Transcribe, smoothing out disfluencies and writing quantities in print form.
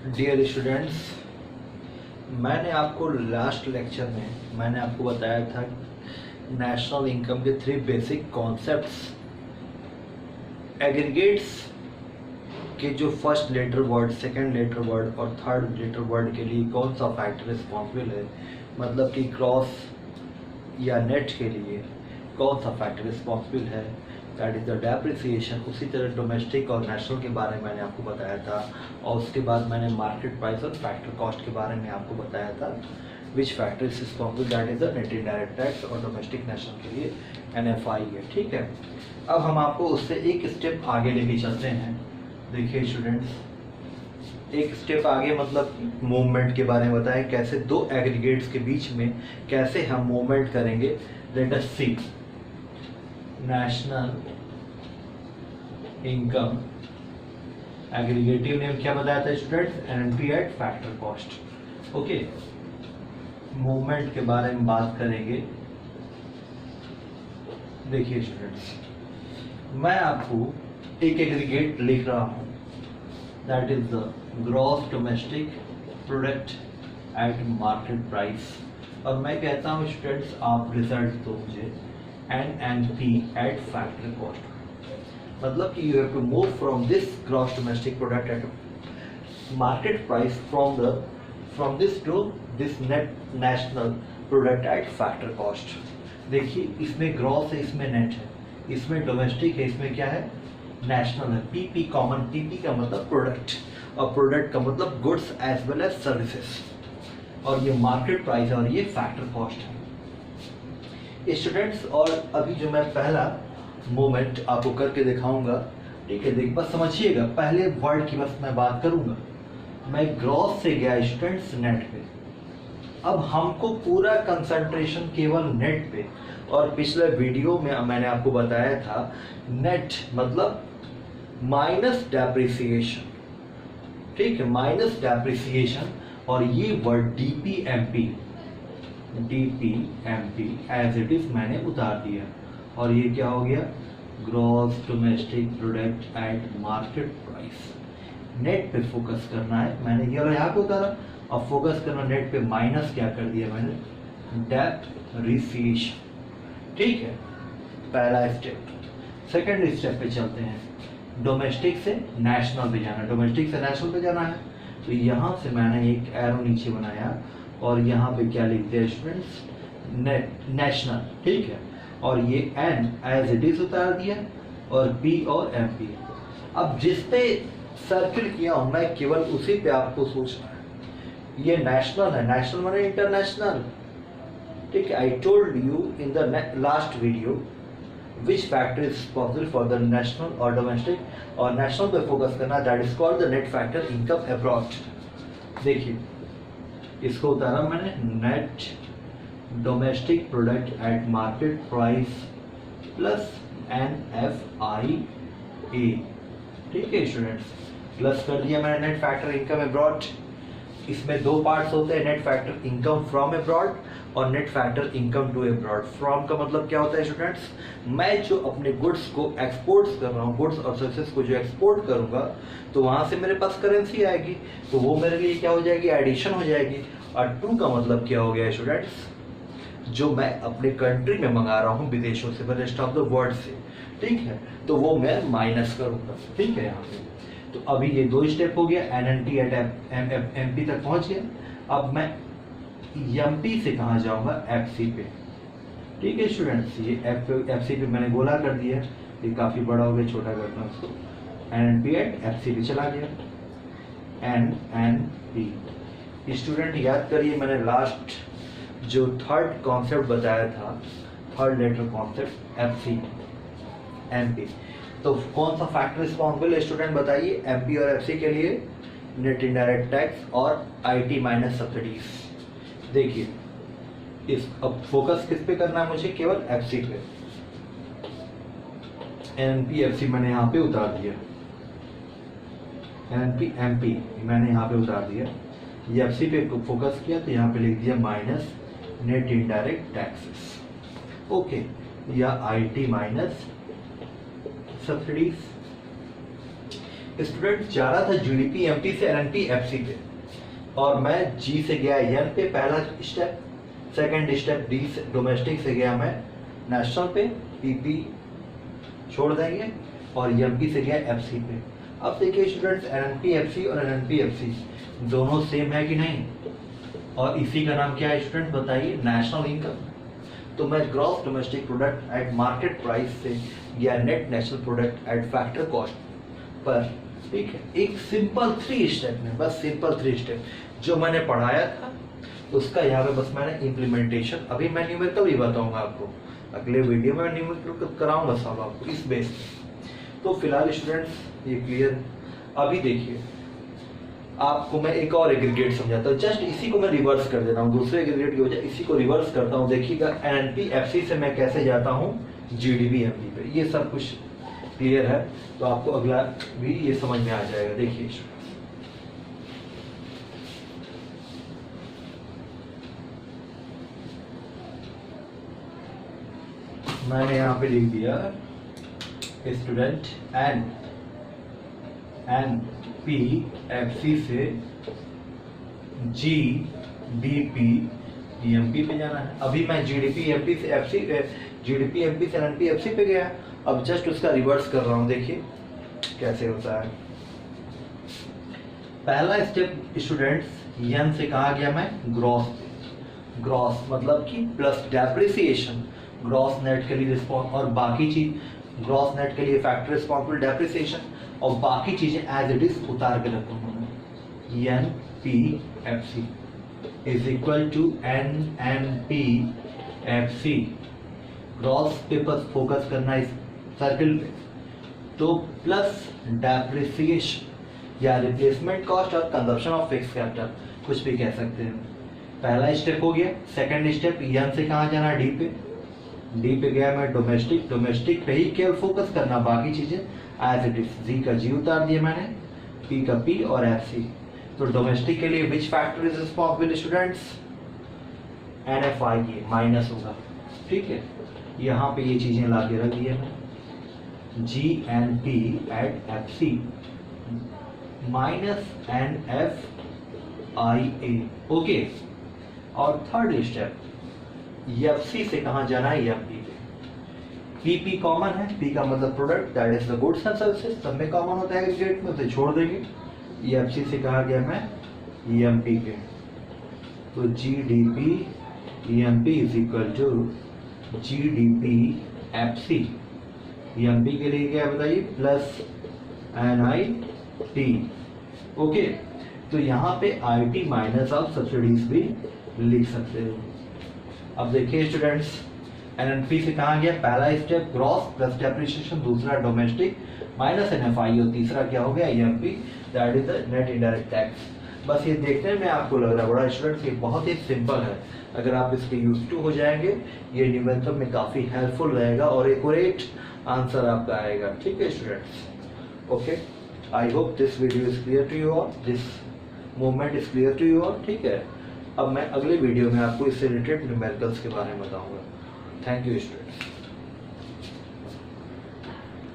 Dear students, मैंने आपको last lecture में मैंने आपको बताया था नेशनल इनकम के 3 बेसिक कॉन्सेप्ट्स। एग्रीगेट्स के जो first letter word, second letter word और थर्ड लेटर वर्ड के लिए कौन सा फैक्टर रिस्पॉन्सिबल है, मतलब कि क्रॉस या नेट के लिए कौन सा फैक्टर रिस्पॉन्सिबल है, दैट इज़ द डेप्रिसिएशन। उसी तरह डोमेस्टिक और नेशनल के बारे में मैंने आपको बताया था, और उसके बाद मैंने मार्केट प्राइस और फैक्टर कॉस्ट के बारे में आपको बताया था। विच factor is responsible, that is the net indirect tax, और डोमेस्टिक नेशनल के लिए NFI है। ठीक है, अब हम आपको उससे एक स्टेप आगे लेके चलते हैं। देखिए स्टूडेंट्स, एक स्टेप आगे मतलब मूवमेंट के बारे में बताएं, कैसे दो एग्रीगेट्स के बीच में कैसे हम मूवमेंट करेंगे। लेट अस सी नेशनल इनकम, एग्रीगेटिव नेम क्या बताया था students, NNP eight factor cost. Okay, movement के बारे में बात करेंगे। देखिए स्टूडेंट्स, मैं आपको एक एग्रीगेट लिख रहा हूं, that is the gross domestic product at market price, और मैं कहता हूं स्टूडेंट्स आप रिजल्ट दो मुझे NNP एट फैक्टर कॉस्ट। मतलब कि you have to move from this gross domestic product at market price from this to this net national product at factor cost. देखिए, इसमें ग्रॉस है, इसमें नेट है, इसमें डोमेस्टिक है, इसमें क्या है, नेशनल है। PP कॉमन, PP का मतलब प्रोडक्ट, और प्रोडक्ट का मतलब goods as well as services, और ये मार्केट प्राइस है और ये फैक्टर कॉस्ट है स्टूडेंट्स। और अभी जो मैं पहला मोमेंट आपको करके दिखाऊंगा, ठीक है, देख बस समझिएगा, पहले वर्ड की बस मैं बात करूंगा। मैं ग्रॉस से गया स्टूडेंट्स नेट पे, अब हमको पूरा कंसंट्रेशन केवल नेट पे, और पिछले वीडियो में मैंने आपको बताया था नेट मतलब माइनस डेप्रिसिएशन, ठीक है, माइनस डेप्रिसिएशन, और ये word DPMP as it is मैंने उतार दिया, और ये क्या हो गया, gross domestic product at market price. Net पे फोकस करना है, मैंने ये यहाँ पे उतारा, अब फोकस करना नेट पे, माइनस क्या कर दिया मैंने, डेप्रिसिएशन। ठीक है, पहला स्टेप। सेकंड स्टेप पे चलते हैं, डोमेस्टिक से नेशनल पे जाना, डोमेस्टिक से नेशनल पे जाना है, तो यहाँ से मैंने एक एरो नीचे बनाया, और यहाँ पे क्या लिख दिया स्टूडेंट्स, नेशनल, ठीक है, और ये N एज इट इज उतार दिया, और P और MP। अब जिस पे सर्किल किया हूं मैं, केवल उसी पे आपको सोचना है। ये नेशनल है, नेशनल माने इंटरनेशनल, ठीक है। I told you in the last video which factor is responsible for the national और डोमेस्टिक, और नेशनल पे फोकस करना, that is called the net factor income abroad. देखिए, इसको उतारा मैंने, net domestic product at market price plus NFIA, ठीक है स्टूडेंट्स, प्लस कर दिया मैंने नेट फैक्टर इनकम अब्रॉड। इसमें दो पार्ट्स होते हैं, net factor income from abroad और net factor income to abroad. From का मतलब क्या होता है स्टूडेंट्स, मैं जो अपने गुड्स को एक्सपोर्ट कर रहा हूँ, गुड्स और सर्विसेज को जो एक्सपोर्ट करूंगा, तो वहां से मेरे पास करेंसी आएगी, तो वो मेरे लिए क्या हो जाएगी, एडिशन हो जाएगी। और टू का मतलब क्या हो गया स्टूडेंट्स, जो मैं अपने कंट्री में मंगा रहा हूँ विदेशों से, रेस्ट ऑफ द वर्ल्ड से, ठीक है, तो वो मैं माइनस करूंगा। ठीक है, यहाँ पे तो अभी ये दो स्टेप हो गया, NNP एट MP तक पहुंच गया। अब मैं MP से कहाँ जाऊंगा, FC पे, ठीक है स्टूडेंट्स। ये FC पे मैंने गोला कर दिया, ये काफी बड़ा हो गया, छोटा करता हूँ उसको, NNP एट FC पे चला गया, NNP। स्टूडेंट याद करिए, मैंने लास्ट जो थर्ड कॉन्सेप्ट बताया था, third letter concept FC MP, तो कौन सा फैक्टर रिस्पॉन्सिबल है स्टूडेंट बताइए, MP और FC के लिए, नेट इनडायरेक्ट टैक्स और IT माइनस सब्सिडीज। देखिए, इस अब फोकस किस पे करना है मुझे, केवल FC पे। NNP FC मैंने यहाँ पे उतार दिया, NNP MP मैंने यहाँ पे उतार दिया, ये FC पे फोकस किया, तो यहाँ पे लिख दिया minus net indirect taxes, okay, या IT माइनस सब्सिडीज। स्टूडेंट जा रहा था जीडीपी एमपी से एनएनपी एफसी पे, और मैं जी से गया एन पे पहला स्टेप, सेकंड स्टेप डी से डोमेस्टिक से गया मैं नेशनल पे, पीपी छोड़ देंगे, और एमपी से गया एफसी पे। अब देखिए स्टूडेंट्स, एनएनपी एफसी और एनएनपी एफसी दोनों सेम है कि नहीं, और इसी का नाम क्या है स्टूडेंट बताइए, नेशनल इनकम। तो मैं gross domestic product at market price से या net national product at factor cost per, ठीक है, एक सिंपल 3 स्टेप में, बस सिंपल 3 स्टेप जो मैंने पढ़ाया था उसका यहाँ पे बस मैंने इम्प्लीमेंटेशन, अभी मैं न्यूमेरिकल भी बताऊंगा आपको, अगले वीडियो में न्यूमेरिकल कराऊंगा सब आपको इस बेस पे। तो फिलहाल स्टूडेंट्स ये क्लियर। अभी देखिए आपको मैं एक और एग्रीगेट समझाता हूँ, जस्ट इसी को मैं रिवर्स कर दे रहा हूँ, दूसरे एग्रीगेट की वजह इसी को रिवर्स करता हूँ। देखिएगा एनएनपी एफसी से मैं कैसे जाता हूँ जीडीपी एमपी पे, ये सब कुछ क्लियर है, तो आपको अगला भी ये समझ में आ जाएगा। देखिए मैंने यहाँ पे लिख दिया student N P F C से G D P M P पे जाना है। अभी मैं G D P M P से F C, G D P M P से एन पी एफ सी पे गया, अब जस्ट उसका रिवर्स कर रहा हूँ। देखिए कैसे होता है। पहला स्टेप स्टूडेंट्स एन से कहा गया मैं ग्रॉस, ग्रॉस मतलब कि प्लस डेप्रिसिएशन, ग्रॉस नेट के लिए रिस्पॉन्स, और बाकी चीज ग्रॉस नेट के लिए फैक्टर रिस्पॉन्सिबल डेप्रिसिएशन, और बाकी चीजें एज इट इज उतार के रखता हूँ मैं। N P F C is equal to N N P F C, gross पे बस फोकस करना इस सर्किल पे, तो प्लस डेप्रिसिएशन या रिप्लेसमेंट कॉस्ट और कंजप्शन ऑफ फिक्स कैपिटल, कुछ भी कह सकते हैं। पहला स्टेप हो गया। सेकंड स्टेप एन से कहाँ जाना, डी पे, डी पे गया मैं डोमेस्टिक, डोमेस्टिक पे ही केवल फोकस करना, बाकी चीजें एज इट इज, जी का जी उतार दिया मैंने, पी का पी और एफ सी। तो डोमेस्टिक के लिए which factor is responsible students, N F I के माइनस होगा, ठीक है, यहाँ पे ये चीजें ला के रख दिए मैं, G N P at F C minus N F I A, okay. और थर्ड स्टेप एफ सी से कहाँ जाना है, एम पी पे, पी पी कॉमन है, पी का मतलब product that is the goods and services, सब में कॉमन होता है एग्रीगेट में, उसे छोड़ देंगे। एफ सी से कहा गया मैं एम पी पे, तो G D P M P is equal to G D P F C, M P के लिए क्या बताइए, plus N I T, okay. तो यहाँ पे I T minus of subsidies भी लिख सकते हो। अब देखिए स्टूडेंट्स, एनएनपी से कहा गया पहला स्टेप ग्रॉस प्लस डेप्रिसिएशन, दूसरा डोमेस्टिक माइनस एनएफआई, और तीसरा क्या हो गया EMP, that is the net indirect tax. बस ये देखने में आपको लग रहा है बड़ा स्टूडेंट्स, ये बहुत ही सिंपल है, अगर आप इसके यूज टू हो जाएंगे ये न्यूमेरिकल में काफी हेल्पफुल रहेगा और एक्यूरेट आंसर आपका आएगा, ठीक है students. Okay, I hope this video is clear to you all, this movement is clear to you all, ठीक है। अब मैं अगले वीडियो में आपको इससे रिलेटेड न्यूमेरिकल्स के बारे में बताऊंगा। Thank you students.